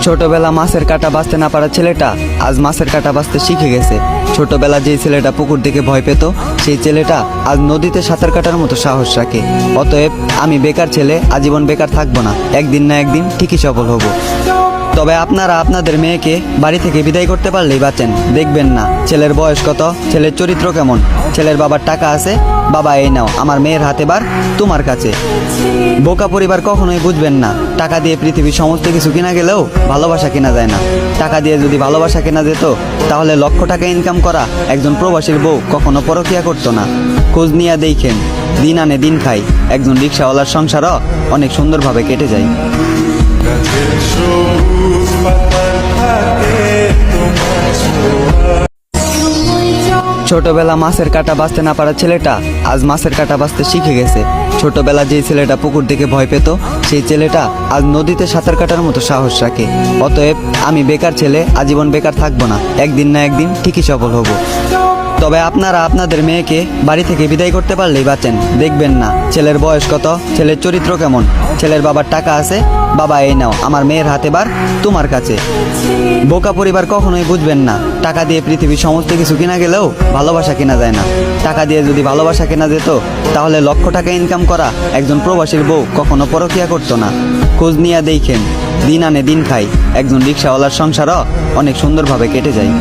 ছোটবেলা মাছের কাঁটা বাঁচতে না পারা ছেলেটা আজ মাছের কাঁটা বাঁচতে শিখে গেছে। ছোটবেলা যে ছেলেটা পুকুর দিকে ভয় পেত, সেই ছেলেটা আজ নদীতে সাঁতার কাটার মতো সাহস রাখে। অতএব আমি বেকার ছেলে আজীবন বেকার থাকবো না, একদিন না একদিন ঠিকই সফল হব। তবে আপনারা আপনাদের মেয়েকে বাড়ি থেকে বিদায় করতে পারলেই বাঁচেন। দেখবেন না ছেলের বয়স কত, ছেলের চরিত্র কেমন, ছেলের বাবার টাকা আছে, বাবা এই নাও আমার মেয়ের হাতে বার তোমার কাছে। বোকা পরিবার কখনোই বুঝবেন না টাকা দিয়ে পৃথিবীর সমস্ত কিছু কিনা গেলেও ভালোবাসা কেনা যায় না। টাকা দিয়ে যদি ভালোবাসা কেনা যেত তাহলে লক্ষ টাকা ইনকাম করা একজন প্রবাসীর বউ কখনো পরকিয়া করতো না। খোঁজ নিয়ে দেখেন, দিন আনে দিন খাই, একজন রিক্সাওয়ালার সংসারও অনেক সুন্দরভাবে কেটে যায়। ছোটবেলা মাছের কাঁটা বাঁচতে না পারা ছেলেটা আজ মাছের কাঁটা বাঁচতে শিখে গেছে। ছোটবেলা যে ছেলেটা পুকুর দিকে ভয় পেত, সেই ছেলেটা আজ নদীতে সাঁতার কাটার মতো সাহস রাখে। অতএব আমি বেকার ছেলে আজীবন বেকার থাকবো না, একদিন না একদিন ঠিকই সফল হব। তবে আপনারা আপনাদের মেয়েকে বাড়ি থেকে বিদায় করতে পারলেই বাঁচেন। দেখবেন না ছেলের বয়স কত, ছেলের চরিত্র কেমন, ছেলের বাবার টাকা আছে, বাবা এই নাও আমার মেয়ের হাতে বার তোমার কাছে। বোকা পরিবার কখনোই বুঝবেন না টাকা দিয়ে পৃথিবীর সমস্ত কিছু কিনা গেলেও ভালোবাসা কেনা যায় না। টাকা দিয়ে যদি ভালোবাসা কেনা যেত তাহলে লক্ষ টাকা ইনকাম করা একজন প্রবাসীর বউ কখনো পরকিয়া করতো না। খোঁজ নিয়ে দেখেন, দিন আনে দিন খাই, একজন রিক্সাওয়ালার সংসারও অনেক সুন্দরভাবে কেটে যায়।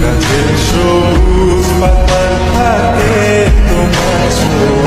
গাছের সবুজ পাতার থাকে তোমার ছোঁয়া।